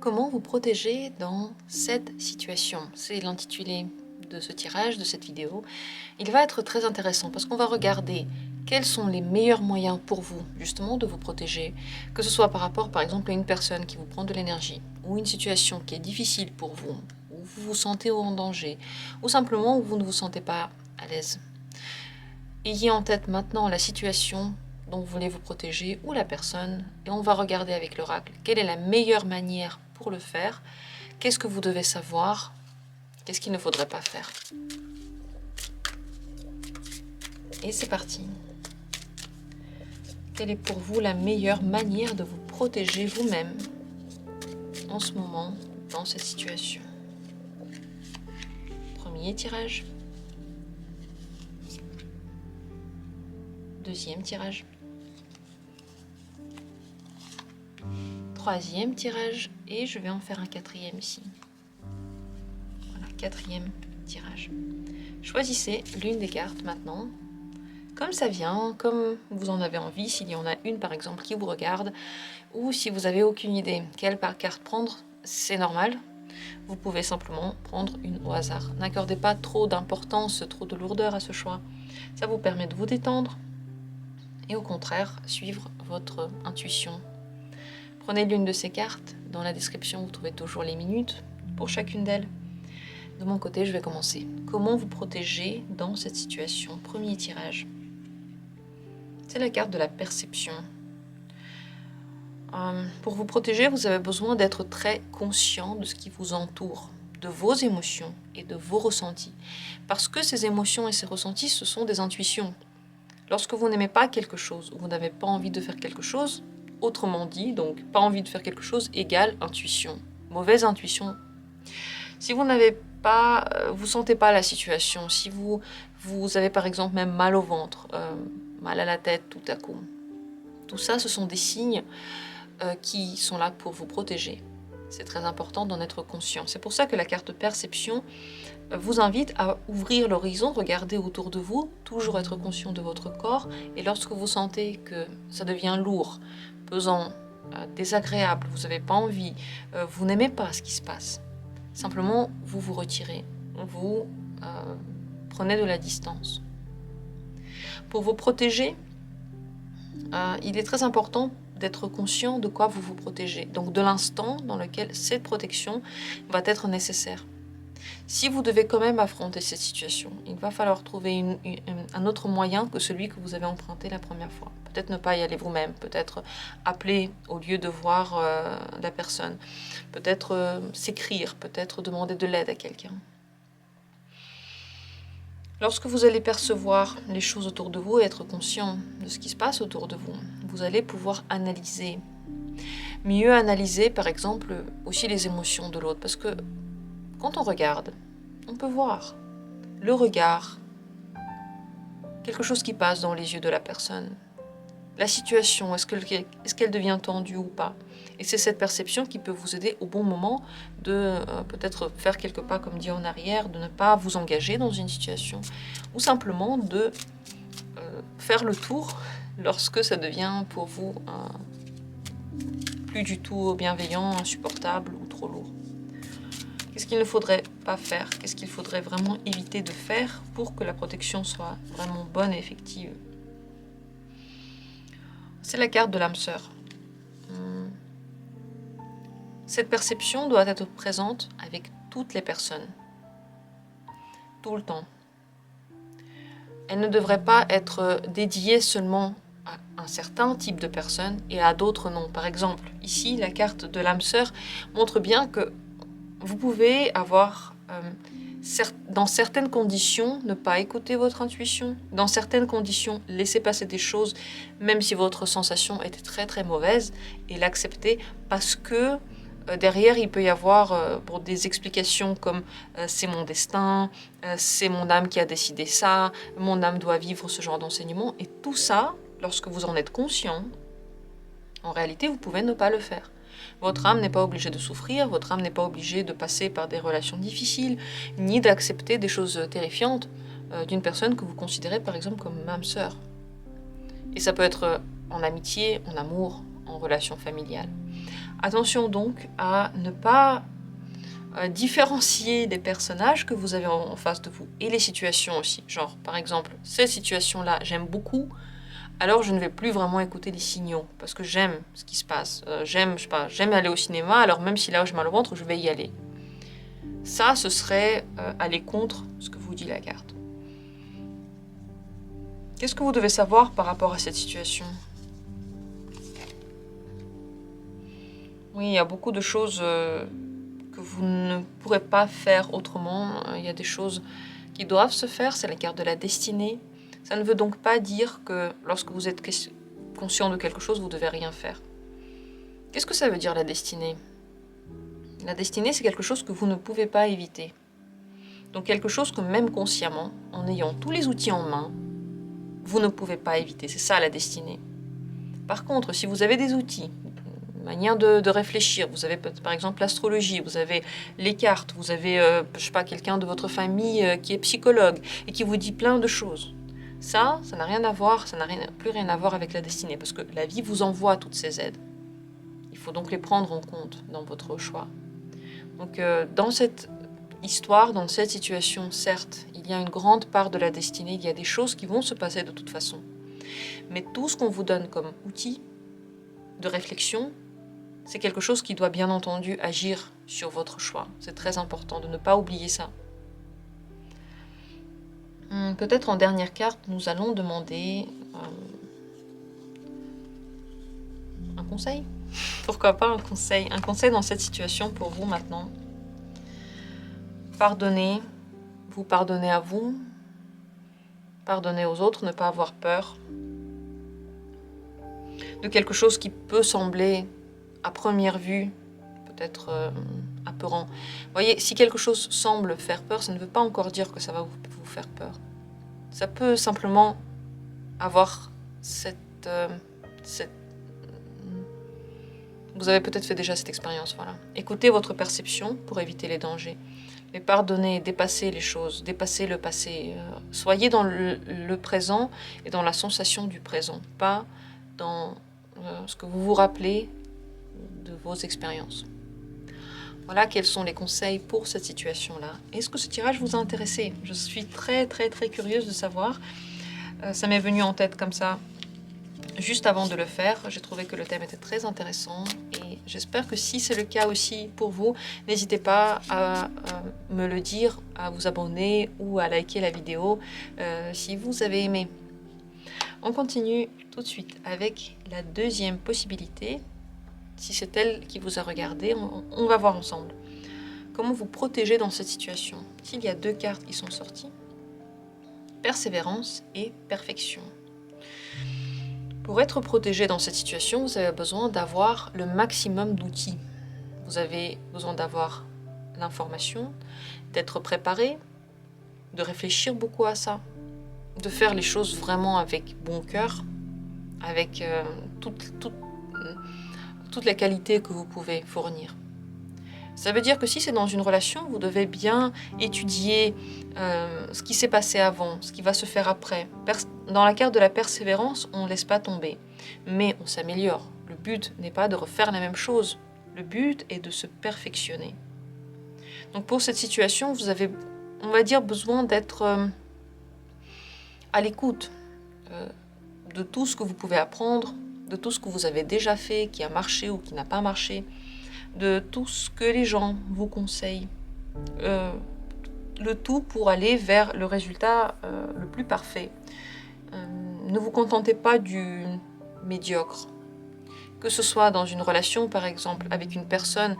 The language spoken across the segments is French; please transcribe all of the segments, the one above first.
comment vous protéger dans cette situation. C'est l'intitulé de ce tirage, de cette vidéo. Il va être très intéressant parce qu'on va regarder quels sont les meilleurs moyens pour vous, justement, de vous protéger, que ce soit par rapport, par exemple, à une personne qui vous prend de l'énergie, ou une situation qui est difficile pour vous, où vous vous sentez en danger, ou simplement où vous ne vous sentez pas à l'aise. Ayez en tête maintenant la situation dont vous voulez vous protéger, ou la personne, et on va regarder avec l'oracle quelle est la meilleure manière pour le faire, qu'est-ce que vous devez savoir, qu'est-ce qu'il ne faudrait pas faire. Et c'est parti. Quelle est pour vous la meilleure manière de vous protéger vous-même en ce moment, dans cette situation? Premier tirage. Deuxième tirage. Troisième tirage. Et je vais en faire un quatrième ici. Voilà, quatrième tirage. Choisissez l'une des cartes maintenant. Comme ça vient, comme vous en avez envie, s'il y en a une par exemple qui vous regarde, ou si vous n'avez aucune idée quelle carte prendre, c'est normal. Vous pouvez simplement prendre une au hasard. N'accordez pas trop d'importance, trop de lourdeur à ce choix. Ça vous permet de vous détendre et au contraire, suivre votre intuition. Prenez l'une de ces cartes. Dans la description, vous trouvez toujours les minutes pour chacune d'elles. De mon côté, je vais commencer. Comment vous protéger dans cette situation? Premier tirage. C'est la carte de la perception. Pour vous protéger, vous avez besoin d'être très conscient de ce qui vous entoure, de vos émotions et de vos ressentis. Parce que ces émotions et ces ressentis, ce sont des intuitions. Lorsque vous n'aimez pas quelque chose, ou vous n'avez pas envie de faire quelque chose, autrement dit, donc pas envie de faire quelque chose égale intuition. Mauvaise intuition. Si vous n'avez pas, vous sentez pas la situation, si vous avez par exemple même mal au ventre, mal à la tête tout à coup, tout ça, ce sont des signes qui sont là pour vous protéger. C'est très important d'en être conscient. C'est pour ça que la carte perception vous invite à ouvrir l'horizon, regarder autour de vous, toujours être conscient de votre corps. Et lorsque vous sentez que ça devient lourd, pesant, désagréable, vous n'avez pas envie, vous n'aimez pas ce qui se passe, simplement vous vous retirez, vous prenez de la distance. Pour vous protéger, il est très important d'être conscient de quoi vous vous protégez, donc de l'instant dans lequel cette protection va être nécessaire. Si vous devez quand même affronter cette situation, il va falloir trouver un autre moyen que celui que vous avez emprunté la première fois. Peut-être ne pas y aller vous-même, peut-être appeler au lieu de voir la personne, peut-être s'écrire, peut-être demander de l'aide à quelqu'un. Lorsque vous allez percevoir les choses autour de vous et être conscient de ce qui se passe autour de vous, vous allez pouvoir analyser. Mieux analyser, par exemple, aussi les émotions de l'autre. Parce que quand on regarde, on peut voir le regard, quelque chose qui passe dans les yeux de la personne. La situation, est-ce qu'elle devient tendue ou pas? Et c'est cette perception qui peut vous aider au bon moment de peut-être faire quelques pas, comme dit en arrière, de ne pas vous engager dans une situation, ou simplement de faire le tour lorsque ça devient pour vous plus du tout bienveillant, insupportable ou trop lourd. Qu'est-ce qu'il ne faudrait pas faire? Qu'est-ce qu'il faudrait vraiment éviter de faire pour que la protection soit vraiment bonne et effective? C'est la carte de l'âme sœur. Cette perception doit être présente avec toutes les personnes, tout le temps. Elle ne devrait pas être dédiée seulement à un certain type de personnes et à d'autres non. Par exemple, ici, la carte de l'âme sœur montre bien que vous pouvez avoir, dans certaines conditions, ne pas écouter votre intuition. Dans certaines conditions, laisser passer des choses, même si votre sensation était très très mauvaise, et l'accepter parce que derrière, il peut y avoir pour des explications comme c'est mon destin, c'est mon âme qui a décidé ça, mon âme doit vivre ce genre d'enseignement. Et tout ça, lorsque vous en êtes conscient, en réalité, vous pouvez ne pas le faire. Votre âme n'est pas obligée de souffrir, votre âme n'est pas obligée de passer par des relations difficiles, ni d'accepter des choses terrifiantes d'une personne que vous considérez par exemple comme âme sœur. Et ça peut être en amitié, en amour, en relation familiale. Attention donc à ne pas différencier les personnages que vous avez en face de vous et les situations aussi. Genre, par exemple, cette situation-là, j'aime beaucoup, alors je ne vais plus vraiment écouter les signaux parce que j'aime ce qui se passe. J'aime, je sais pas, j'aime aller au cinéma, alors même si là j'ai mal au ventre, je vais y aller. Ça, ce serait aller contre ce que vous dit la carte. Qu'est-ce que vous devez savoir par rapport à cette situation? Oui, il y a beaucoup de choses que vous ne pourrez pas faire autrement. Il y a des choses qui doivent se faire, c'est la carte de la destinée. Ça ne veut donc pas dire que lorsque vous êtes conscient de quelque chose, vous devez rien faire. Qu'est-ce que ça veut dire la destinée? La destinée, c'est quelque chose que vous ne pouvez pas éviter. Donc quelque chose que même consciemment, en ayant tous les outils en main, vous ne pouvez pas éviter. C'est ça la destinée. Par contre, si vous avez des outils, une manière de réfléchir, vous avez par exemple l'astrologie, vous avez les cartes, vous avez, je sais pas, quelqu'un de votre famille qui est psychologue et qui vous dit plein de choses. Ça n'a rien à voir, ça n'a plus rien à voir avec la destinée, parce que la vie vous envoie toutes ces aides. Il faut donc les prendre en compte dans votre choix. Donc dans cette histoire, dans cette situation, certes, il y a une grande part de la destinée, il y a des choses qui vont se passer de toute façon. Mais tout ce qu'on vous donne comme outil de réflexion, c'est quelque chose qui doit bien entendu agir sur votre choix. C'est très important de ne pas oublier ça. Peut-être en dernière carte, nous allons demander un conseil. Pourquoi pas un conseil? Un conseil dans cette situation pour vous maintenant. Pardonnez, vous pardonnez à vous, pardonnez aux autres, ne pas avoir peur de quelque chose qui peut sembler à première vue peut-être apeurant. Vous voyez, si quelque chose semble faire peur, ça ne veut pas encore dire que ça va vous faire peur. Ça peut simplement avoir cette vous avez peut-être fait déjà cette expérience, voilà. Écoutez votre perception pour éviter les dangers. Mais pardonnez, dépassez les choses, dépassez le passé. Soyez dans le présent et dans la sensation du présent, pas dans ce que vous vous rappelez de vos expériences. Voilà quels sont les conseils pour cette situation-là. Est-ce que ce tirage vous a intéressé? Je suis très curieuse de savoir. Ça m'est venu en tête comme ça, juste avant de le faire. J'ai trouvé que le thème était très intéressant et j'espère que si c'est le cas aussi pour vous, n'hésitez pas à me le dire, à vous abonner ou à liker la vidéo si vous avez aimé. On continue tout de suite avec la deuxième possibilité. Si c'est elle qui vous a regardé, on va voir ensemble. Comment vous protéger dans cette situation? Il y a deux cartes qui sont sorties. Persévérance et perfection. Pour être protégé dans cette situation, vous avez besoin d'avoir le maximum d'outils. Vous avez besoin d'avoir l'information, d'être préparé, de réfléchir beaucoup à ça, de faire les choses vraiment avec bon cœur, avec toute la qualité que vous pouvez fournir. Ça veut dire que si c'est dans une relation, vous devez bien étudier ce qui s'est passé avant, ce qui va se faire après. Dans la carte de la persévérance, on ne laisse pas tomber, mais on s'améliore. Le but n'est pas de refaire la même chose. Le but est de se perfectionner. Donc pour cette situation, vous avez, on va dire, besoin d'être à l'écoute de tout ce que vous pouvez apprendre, de tout ce que vous avez déjà fait, qui a marché ou qui n'a pas marché, de tout ce que les gens vous conseillent. Le tout pour aller vers le résultat le plus parfait. Ne vous contentez pas du médiocre. Que ce soit dans une relation, par exemple, avec une personne,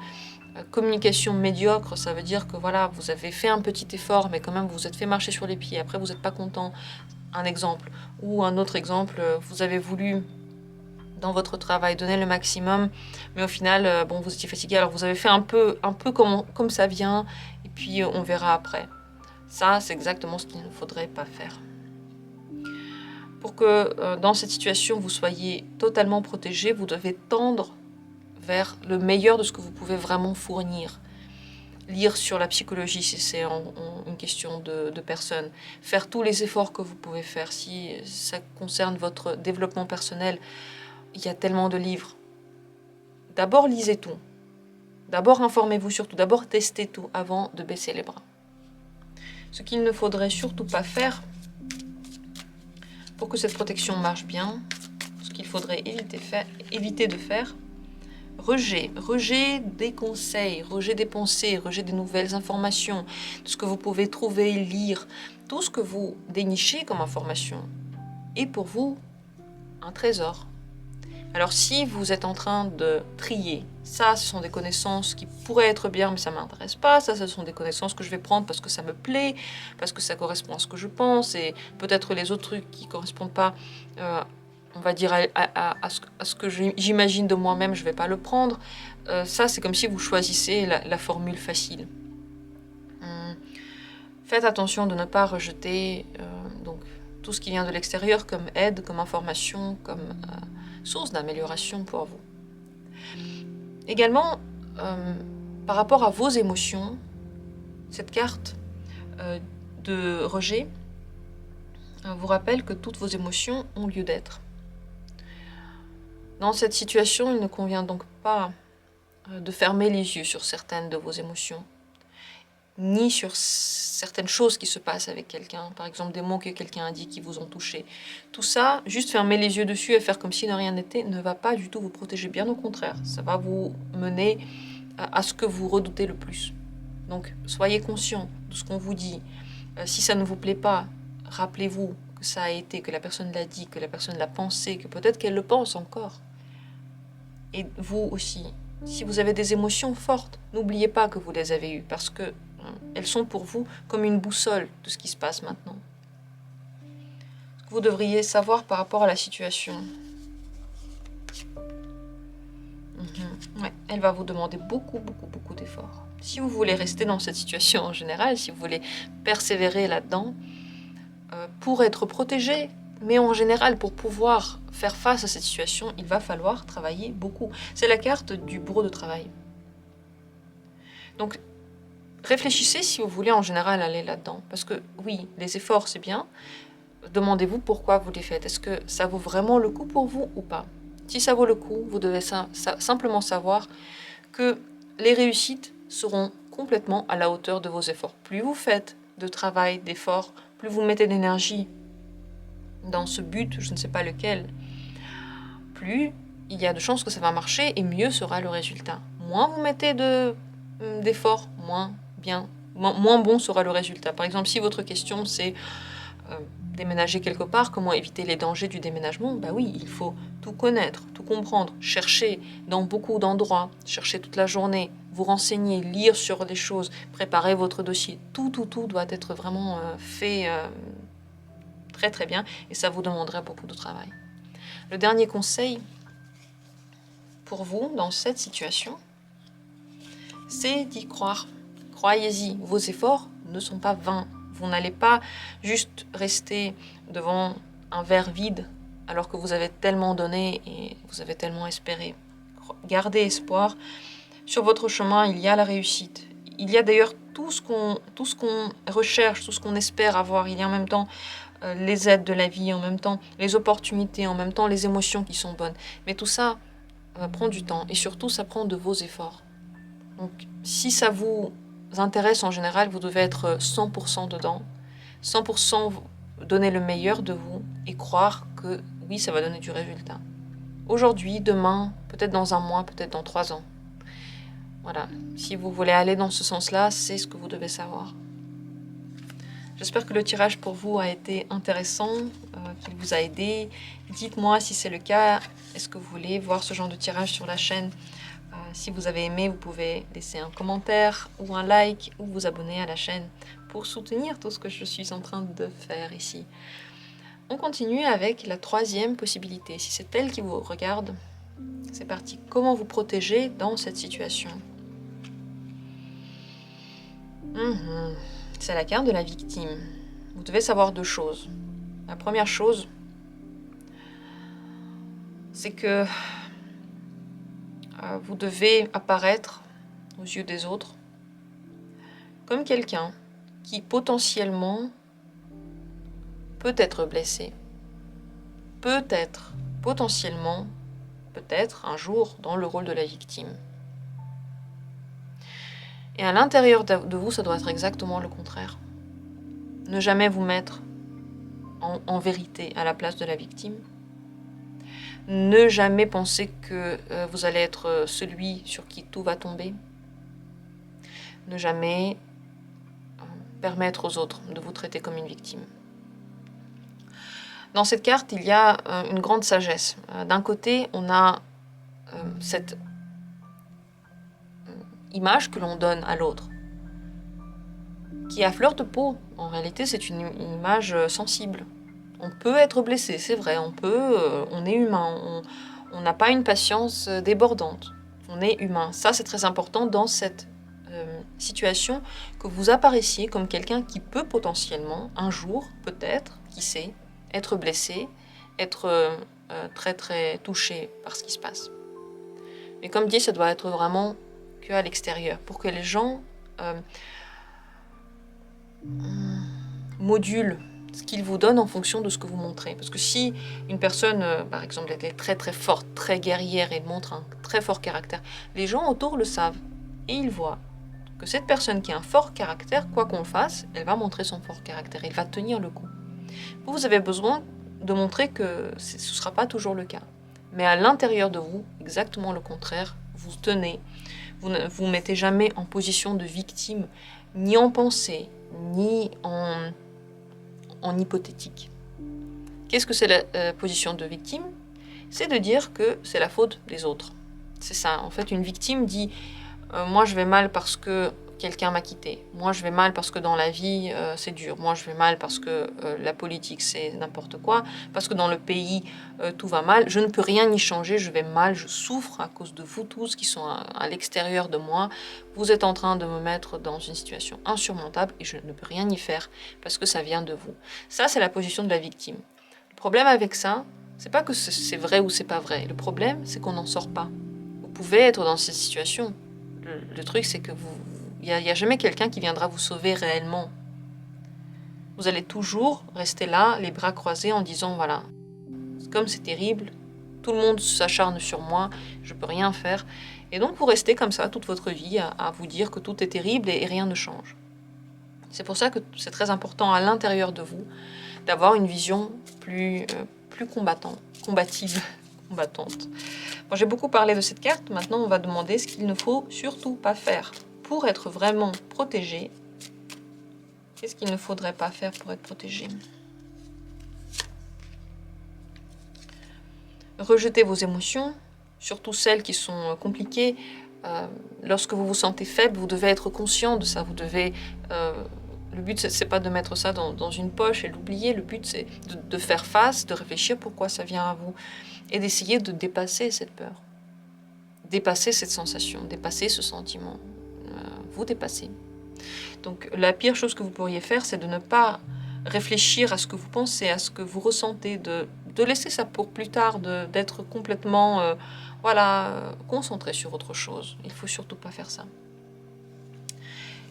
communication médiocre, ça veut dire que voilà, vous avez fait un petit effort, mais quand même vous vous êtes fait marcher sur les pieds, après vous n'êtes pas content. Un exemple. Ou un autre exemple, vous avez voulu dans votre travail donner le maximum, mais au final, bon, vous étiez fatigué, alors vous avez fait un peu comme ça vient, et puis on verra après. Ça, c'est exactement ce qu'il ne faudrait pas faire. Pour que dans cette situation, vous soyez totalement protégé, vous devez tendre vers le meilleur de ce que vous pouvez vraiment fournir. Lire sur la psychologie si c'est une question de personne. Faire tous les efforts que vous pouvez faire. Si ça concerne votre développement personnel, il y a tellement de livres d'abord lisez tout. D'abord informez-vous sur tout. D'abord testez tout avant de baisser les bras. Ce qu'il ne faudrait surtout pas faire pour que cette protection marche bien, ce qu'il faudrait éviter de faire, rejet des conseils, rejet des pensées, rejet des nouvelles informations, de ce que vous pouvez trouver, lire, tout ce que vous dénichez comme information est pour vous un trésor. Alors si vous êtes en train de trier, ça ce sont des connaissances qui pourraient être bien mais ça ne m'intéresse pas, ça ce sont des connaissances que je vais prendre parce que ça me plaît, parce que ça correspond à ce que je pense et peut-être les autres trucs qui ne correspondent pas, on va dire à ce que j'imagine de moi-même, je ne vais pas le prendre. Ça c'est comme si vous choisissez la formule facile. Faites attention de ne pas rejeter donc, tout ce qui vient de l'extérieur comme aide, comme information, comme source d'amélioration pour vous. Également, par rapport à vos émotions, cette carte de rejet vous rappelle que toutes vos émotions ont lieu d'être. Dans cette situation, il ne convient donc pas de fermer les yeux sur certaines de vos émotions, ni sur certaines choses qui se passent avec quelqu'un, par exemple des mots que quelqu'un a dit qui vous ont touché. Tout ça, juste fermer les yeux dessus et faire comme si de rien n'était, ne va pas du tout vous protéger, bien au contraire. Ça va vous mener à ce que vous redoutez le plus. Donc, soyez conscient de ce qu'on vous dit. Si ça ne vous plaît pas, rappelez-vous que ça a été, que la personne l'a dit, que la personne l'a pensé, que peut-être qu'elle le pense encore. Et vous aussi, si vous avez des émotions fortes, n'oubliez pas que vous les avez eues, parce que elles sont pour vous comme une boussole de ce qui se passe maintenant. Ce que vous devriez savoir par rapport à la situation. Ouais, elle va vous demander beaucoup d'efforts. Si vous voulez rester dans cette situation en général, si vous voulez persévérer là-dedans, pour être protégé, mais en général, pour pouvoir faire face à cette situation, il va falloir travailler beaucoup. C'est la carte du bourreau de travail. Donc, réfléchissez si vous voulez en général aller là-dedans. Parce que oui, les efforts, c'est bien. Demandez-vous pourquoi vous les faites. Est-ce que ça vaut vraiment le coup pour vous ou pas? Si ça vaut le coup, vous devez simplement savoir que les réussites seront complètement à la hauteur de vos efforts. Plus vous faites de travail, d'efforts, plus vous mettez d'énergie dans ce but, je ne sais pas lequel, plus il y a de chances que ça va marcher et mieux sera le résultat. Moins vous mettez d'efforts, moins bon sera le résultat. Par exemple, si votre question c'est déménager quelque part, comment éviter les dangers du déménagement, bah oui, il faut tout connaître, tout comprendre, chercher dans beaucoup d'endroits, chercher toute la journée, vous renseigner, lire sur les choses, préparer votre dossier. Tout doit être vraiment fait très bien et ça vous demanderait beaucoup de travail. Le dernier conseil pour vous dans cette situation, c'est d'y croire. Croyez-y, vos efforts ne sont pas vains. Vous n'allez pas juste rester devant un verre vide alors que vous avez tellement donné et vous avez tellement espéré. Gardez espoir. Sur votre chemin, il y a la réussite. Il y a d'ailleurs tout ce qu'on recherche, tout ce qu'on espère avoir. Il y a en même temps les aides de la vie, en même temps les opportunités, en même temps les émotions qui sont bonnes. Mais tout ça prend du temps et surtout ça prend de vos efforts. Donc si ça vous intéresse en général, vous devez être 100% dedans, 100% donner le meilleur de vous et croire que oui, ça va donner du résultat. Aujourd'hui, demain, peut-être dans un mois, peut-être dans 3 ans. Voilà, si vous voulez aller dans ce sens-là, c'est ce que vous devez savoir. J'espère que le tirage pour vous a été intéressant, qu'il vous a aidé. Dites-moi si c'est le cas, est-ce que vous voulez voir ce genre de tirage sur la chaîne? Si vous avez aimé, vous pouvez laisser un commentaire ou un like ou vous abonner à la chaîne pour soutenir tout ce que je suis en train de faire ici. On continue avec la troisième possibilité. Si c'est elle qui vous regarde, c'est parti. Comment vous protéger dans cette situation? C'est la carte de la victime. Vous devez savoir 2 choses. La première chose, c'est que vous devez apparaître aux yeux des autres comme quelqu'un qui potentiellement peut être blessé, peut être potentiellement peut-être un jour dans le rôle de la victime. Et à l'intérieur de vous, ça doit être exactement le contraire. Ne jamais vous mettre en vérité à la place de la victime. Ne jamais penser que vous allez être celui sur qui tout va tomber. Ne jamais permettre aux autres de vous traiter comme une victime. Dans cette carte, il y a une grande sagesse. D'un côté, on a cette image que l'on donne à l'autre, qui est à fleur de peau. En réalité, c'est une image sensible. On peut être blessé, c'est vrai, on est humain, on n'a pas une patience débordante. On est humain. Ça, c'est très important dans cette situation, que vous apparaissiez comme quelqu'un qui peut potentiellement, un jour, peut-être, qui sait, être blessé, être très très touché par ce qui se passe. Mais comme dit, ça doit être vraiment que à l'extérieur, pour que les gens modulent ce qu'ils vous donnent en fonction de ce que vous montrez. Parce que si une personne, par exemple, est très très forte, très guerrière et montre un très fort caractère, les gens autour le savent et ils voient que cette personne qui a un fort caractère, quoi qu'on fasse, elle va montrer son fort caractère, elle va tenir le coup. Vous avez besoin de montrer que ce ne sera pas toujours le cas. Mais à l'intérieur de vous, exactement le contraire, vous tenez, vous ne vous mettez jamais en position de victime, ni en pensée, ni en hypothétique. Qu'est-ce que c'est la position de victime? C'est de dire que c'est la faute des autres. C'est ça, en fait, une victime dit moi je vais mal parce que quelqu'un m'a quitté, moi je vais mal parce que dans la vie c'est dur, moi je vais mal parce que la politique c'est n'importe quoi, parce que dans le pays tout va mal, je ne peux rien y changer, je vais mal, je souffre à cause de vous tous qui sont à l'extérieur de moi, vous êtes en train de me mettre dans une situation insurmontable et je ne peux rien y faire parce que ça vient de vous. Ça c'est la position de la victime. Le problème avec ça, c'est pas que c'est vrai ou c'est pas vrai, le problème c'est qu'on n'en sort pas. Vous pouvez être dans cette situation. Le truc, c'est que il n'y a jamais quelqu'un qui viendra vous sauver réellement. Vous allez toujours rester là, les bras croisés, en disant, voilà, comme c'est terrible, tout le monde s'acharne sur moi, je ne peux rien faire. Et donc, vous restez comme ça toute votre vie à vous dire que tout est terrible et rien ne change. C'est pour ça que c'est très important à l'intérieur de vous d'avoir une vision plus combative. Combattante. Bon, j'ai beaucoup parlé de cette carte, maintenant on va demander ce qu'il ne faut surtout pas faire pour être vraiment protégé. Qu'est-ce qu'il ne faudrait pas faire pour être protégé? Rejetez vos émotions, surtout celles qui sont compliquées. Lorsque vous vous sentez faible, vous devez être conscient de ça. Vous devez, le but, c'est pas de mettre ça dans une poche et l'oublier. Le but, c'est de faire face, de réfléchir pourquoi ça vient à vous. Et d'essayer de dépasser cette peur, dépasser cette sensation, dépasser ce sentiment, vous dépasser. Donc la pire chose que vous pourriez faire, c'est de ne pas réfléchir à ce que vous pensez, à ce que vous ressentez, de laisser ça pour plus tard, d'être complètement concentré sur autre chose. Il ne faut surtout pas faire ça.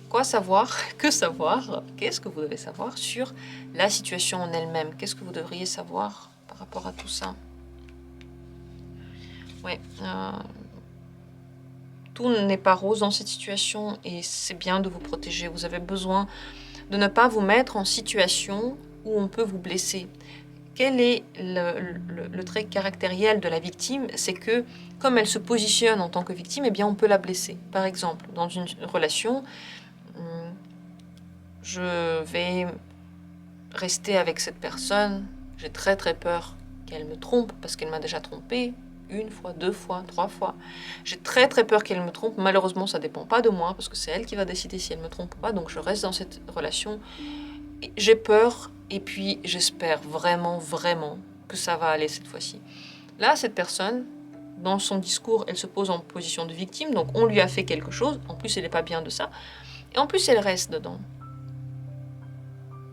Quoi savoir? Que savoir? Qu'est-ce que vous devez savoir sur la situation en elle-même? Qu'est-ce que vous devriez savoir par rapport à tout ça? Ouais, tout n'est pas rose dans cette situation et c'est bien de vous protéger. Vous avez besoin de ne pas vous mettre en situation où on peut vous blesser. Quel est le trait caractériel de la victime? C'est que comme elle se positionne en tant que victime, eh bien on peut la blesser. Par exemple, dans une relation, je vais rester avec cette personne, j'ai très très peur qu'elle me trompe parce qu'elle m'a déjà trompée. 1 fois, 2 fois, 3 fois. J'ai très très peur qu'elle me trompe. Malheureusement, ça ne dépend pas de moi parce que c'est elle qui va décider si elle me trompe ou pas. Donc je reste dans cette relation. J'ai peur et puis j'espère vraiment, vraiment que ça va aller cette fois-ci. Là, cette personne, dans son discours, elle se pose en position de victime. Donc on lui a fait quelque chose. En plus, elle n'est pas bien de ça. Et en plus, elle reste dedans.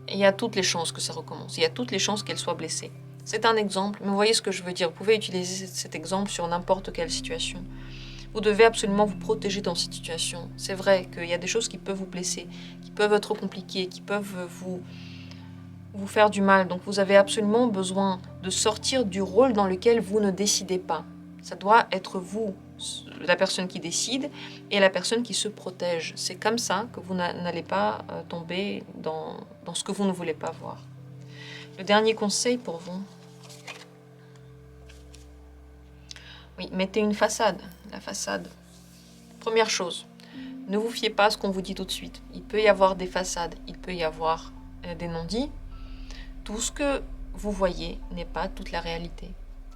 Et il y a toutes les chances que ça recommence. Il y a toutes les chances qu'elle soit blessée. C'est un exemple, mais vous voyez ce que je veux dire. Vous pouvez utiliser cet exemple sur n'importe quelle situation. Vous devez absolument vous protéger dans cette situation. C'est vrai qu'il y a des choses qui peuvent vous blesser, qui peuvent être compliquées, qui peuvent vous faire du mal. Donc vous avez absolument besoin de sortir du rôle dans lequel vous ne décidez pas. Ça doit être vous, la personne qui décide et la personne qui se protège. C'est comme ça que vous n'allez pas tomber dans ce que vous ne voulez pas voir. Le dernier conseil pour vous. Oui, mettez une façade, la façade. Première chose, ne vous fiez pas à ce qu'on vous dit tout de suite. Il peut y avoir des façades, il peut y avoir des non-dits. Tout ce que vous voyez n'est pas toute la réalité.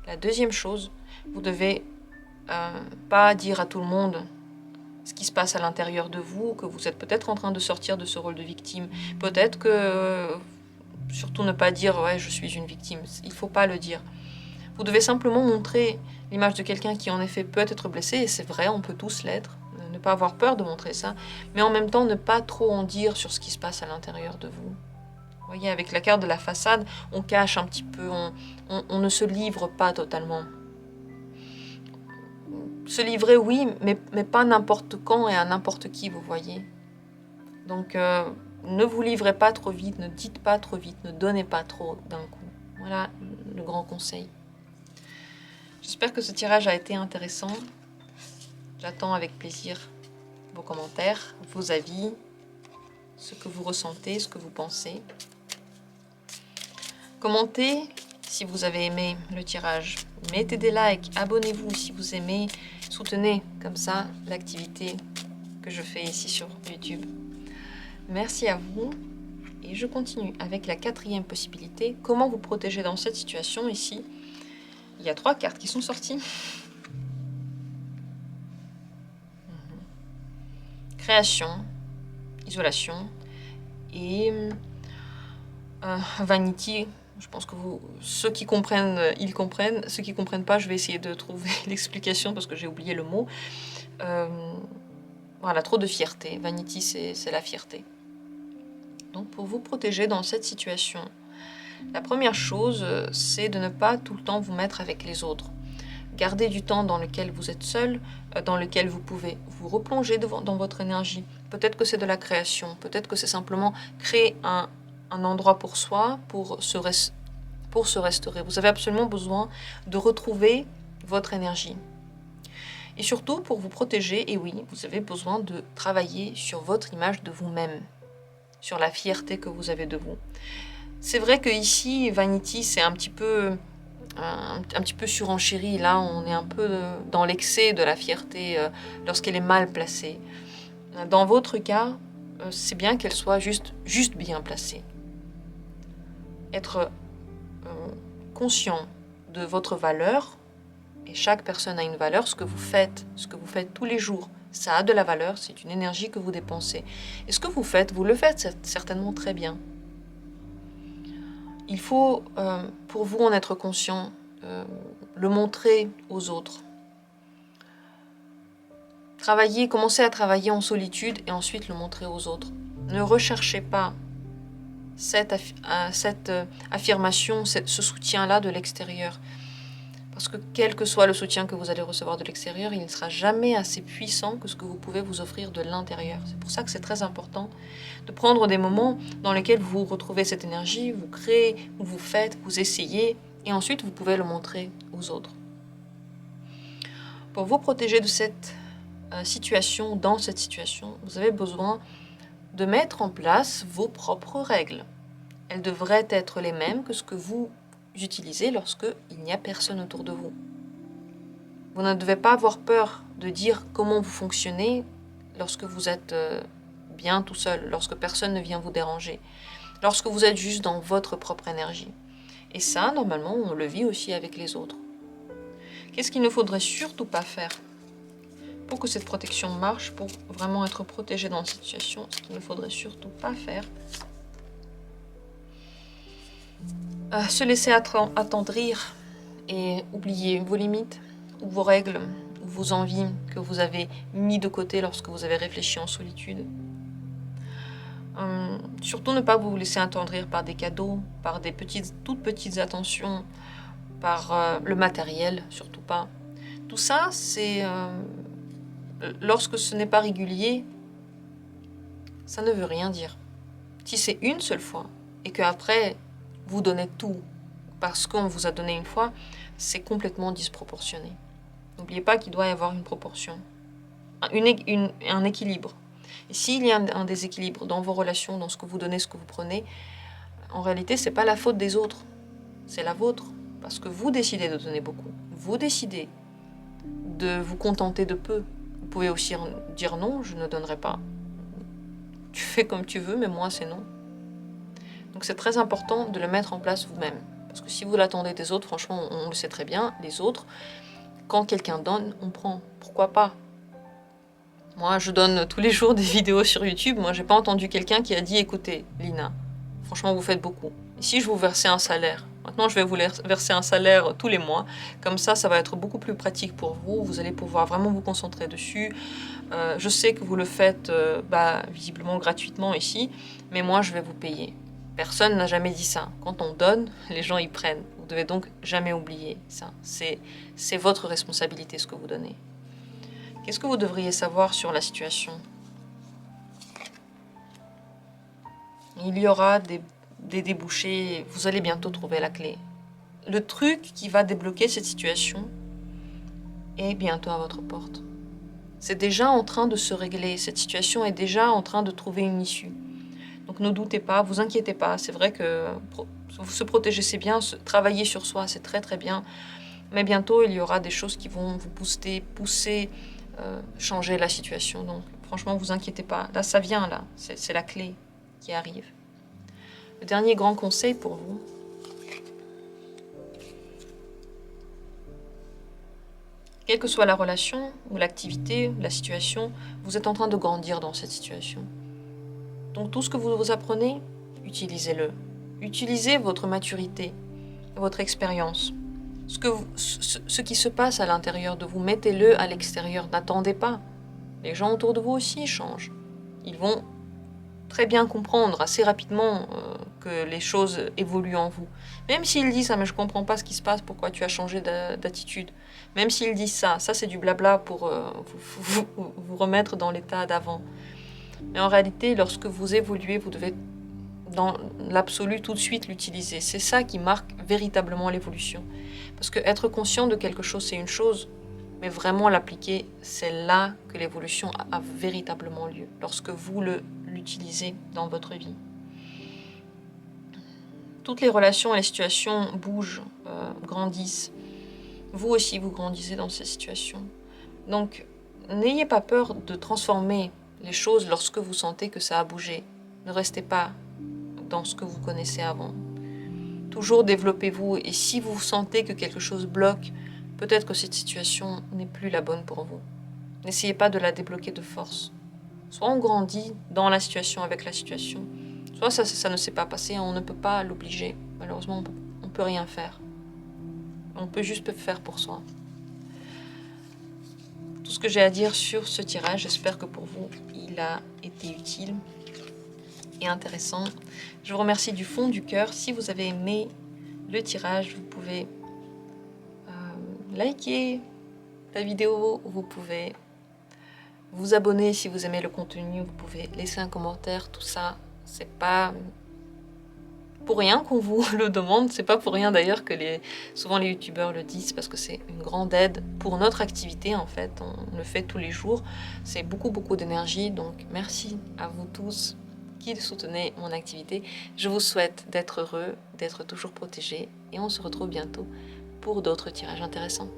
La deuxième chose, vous devez pas dire à tout le monde ce qui se passe à l'intérieur de vous, que vous êtes peut-être en train de sortir de ce rôle de victime. Peut-être que, surtout ne pas dire « ouais, je suis une victime ». Il ne faut pas le dire. Vous devez simplement montrer l'image de quelqu'un qui en effet peut être blessé, et c'est vrai, on peut tous l'être. Ne pas avoir peur de montrer ça, mais en même temps ne pas trop en dire sur ce qui se passe à l'intérieur de vous. Vous voyez, avec la carte de la façade, on cache un petit peu, on ne se livre pas totalement. Se livrer, oui, mais pas n'importe quand et à n'importe qui, vous voyez. Donc, ne vous livrez pas trop vite, ne dites pas trop vite, ne donnez pas trop d'un coup. Voilà le grand conseil. J'espère que ce tirage a été intéressant. J'attends avec plaisir vos commentaires, vos avis, ce que vous ressentez, ce que vous pensez. Commentez si vous avez aimé le tirage. Mettez des likes, abonnez-vous si vous aimez. Soutenez comme ça l'activité que je fais ici sur YouTube. Merci à vous et je continue avec la quatrième possibilité. Comment vous protéger dans cette situation ici? Il y a 3 cartes qui sont sorties. Création, isolation et vanity. Je pense que ceux qui comprennent, ils comprennent. Ceux qui ne comprennent pas, je vais essayer de trouver l'explication parce que j'ai oublié le mot. Voilà, trop de fierté. Vanity, c'est la fierté. Donc pour vous protéger dans cette situation, la première chose, c'est de ne pas tout le temps vous mettre avec les autres. Gardez du temps dans lequel vous êtes seul, dans lequel vous pouvez vous replonger dans votre énergie. Peut-être que c'est de la création, peut-être que c'est simplement créer un endroit pour soi, pour se restaurer. Vous avez absolument besoin de retrouver votre énergie. Et surtout, pour vous protéger, et oui, vous avez besoin de travailler sur votre image de vous-même, sur la fierté que vous avez de vous. C'est vrai que ici, Vanity, c'est un petit peu surenchéri. Là, on est un peu dans l'excès de la fierté lorsqu'elle est mal placée. Dans votre cas, c'est bien qu'elle soit juste bien placée. Être conscient de votre valeur, et chaque personne a une valeur, ce que vous faites tous les jours, ça a de la valeur, c'est une énergie que vous dépensez. Et ce que vous le faites certainement très bien. Il faut, pour vous, en être conscient, le montrer aux autres. Commencez à travailler en solitude et ensuite le montrer aux autres. Ne recherchez pas cette affirmation, ce soutien-là de l'extérieur. Parce que quel que soit le soutien que vous allez recevoir de l'extérieur, il ne sera jamais assez puissant que ce que vous pouvez vous offrir de l'intérieur. C'est pour ça que c'est très important de prendre des moments dans lesquels vous retrouvez cette énergie, vous créez, vous faites, vous essayez, et ensuite vous pouvez le montrer aux autres. Pour vous protéger de cette situation, dans cette situation, vous avez besoin de mettre en place vos propres règles. Elles devraient être les mêmes que ce que vous utilisez lorsque il n'y a personne autour de vous. Vous ne devez pas avoir peur de dire comment vous fonctionnez lorsque vous êtes bien tout seul, lorsque personne ne vient vous déranger, lorsque vous êtes juste dans votre propre énergie. Et ça, normalement, on le vit aussi avec les autres. Qu'est-ce qu'il ne faudrait surtout pas faire pour que cette protection marche, pour vraiment être protégé dans cette situation? Ce qu'il ne faudrait surtout pas faire, se laisser attendrir et oublier vos limites, ou vos règles, ou vos envies que vous avez mis de côté lorsque vous avez réfléchi en solitude. Surtout ne pas vous laisser attendrir par des cadeaux, par des toutes petites attentions, par le matériel, surtout pas. Tout ça, c'est lorsque ce n'est pas régulier, ça ne veut rien dire. Si c'est une seule fois et qu'après vous donnez tout parce qu'on vous a donné une fois, c'est complètement disproportionné. N'oubliez pas qu'il doit y avoir une proportion, un équilibre. Et s'il y a un déséquilibre dans vos relations, dans ce que vous donnez, ce que vous prenez, en réalité, ce n'est pas la faute des autres, c'est la vôtre. Parce que vous décidez de donner beaucoup. Vous décidez de vous contenter de peu. Vous pouvez aussi dire non, je ne donnerai pas. Tu fais comme tu veux, mais moi, c'est non. Donc c'est très important de le mettre en place vous-même. Parce que si vous l'attendez des autres, franchement, on le sait très bien, les autres, quand quelqu'un donne, on prend. Pourquoi pas? Moi, je donne tous les jours des vidéos sur YouTube. Moi, j'ai pas entendu quelqu'un qui a dit, écoutez, Lina, franchement, vous faites beaucoup. Et si je vous versais un salaire, maintenant, je vais vous verser un salaire tous les mois. Comme ça va être beaucoup plus pratique pour vous. Vous allez pouvoir vraiment vous concentrer dessus. Je sais que vous le faites visiblement gratuitement ici, mais moi, je vais vous payer. Personne n'a jamais dit ça. Quand on donne, les gens y prennent. Vous devez donc jamais oublier ça. C'est votre responsabilité ce que vous donnez. Qu'est-ce que vous devriez savoir sur la situation? Il y aura des débouchés, vous allez bientôt trouver la clé. Le truc qui va débloquer cette situation est bientôt à votre porte. C'est déjà en train de se régler, cette situation est déjà en train de trouver une issue. Donc ne doutez pas, vous inquiétez pas, c'est vrai que se protéger c'est bien, travailler sur soi c'est très très bien, mais bientôt il y aura des choses qui vont vous booster, pousser, changer la situation. Donc franchement vous inquiétez pas, là ça vient là, c'est la clé qui arrive. Le dernier grand conseil pour vous, quelle que soit la relation ou l'activité, la situation, vous êtes en train de grandir dans cette situation. Donc tout ce que vous apprenez, utilisez-le. Utilisez votre maturité, votre expérience. Ce qui se passe à l'intérieur de vous, mettez-le à l'extérieur. N'attendez pas. Les gens autour de vous aussi changent. Ils vont très bien comprendre assez rapidement que les choses évoluent en vous. Même s'ils disent « Ah mais je comprends pas ce qui se passe, pourquoi tu as changé d'attitude ?» Même s'ils disent ça c'est du blabla pour vous remettre dans l'état d'avant. Mais en réalité, lorsque vous évoluez, vous devez dans l'absolu tout de suite l'utiliser. C'est ça qui marque véritablement l'évolution. Parce que être conscient de quelque chose, c'est une chose, mais vraiment l'appliquer, c'est là que l'évolution a véritablement lieu, lorsque vous l'utilisez dans votre vie. Toutes les relations et les situations bougent, grandissent. Vous aussi, vous grandissez dans ces situations. Donc, n'ayez pas peur de transformer les choses lorsque vous sentez que ça a bougé. Ne restez pas dans ce que vous connaissez avant. Toujours développez-vous, et si vous sentez que quelque chose bloque, peut-être que cette situation n'est plus la bonne pour vous. N'essayez pas de la débloquer de force. Soit on grandit dans la situation avec la situation, soit ça ne s'est pas passé, on ne peut pas l'obliger. Malheureusement, on ne peut rien faire. On peut juste faire pour soi. Tout ce que j'ai à dire sur ce tirage, j'espère que pour vous, il a été utile et intéressant. Je vous remercie du fond du cœur. Si vous avez aimé le tirage, vous pouvez liker la vidéo, vous pouvez vous abonner si vous aimez le contenu, vous pouvez laisser un commentaire. Tout ça, c'est pas pour rien qu'on vous le demande, c'est pas pour rien d'ailleurs que souvent les youtubeurs le disent, parce que c'est une grande aide pour notre activité en fait, on le fait tous les jours, c'est beaucoup d'énergie, donc merci à vous tous qui soutenez mon activité. Je vous souhaite d'être heureux, d'être toujours protégé, et on se retrouve bientôt pour d'autres tirages intéressants.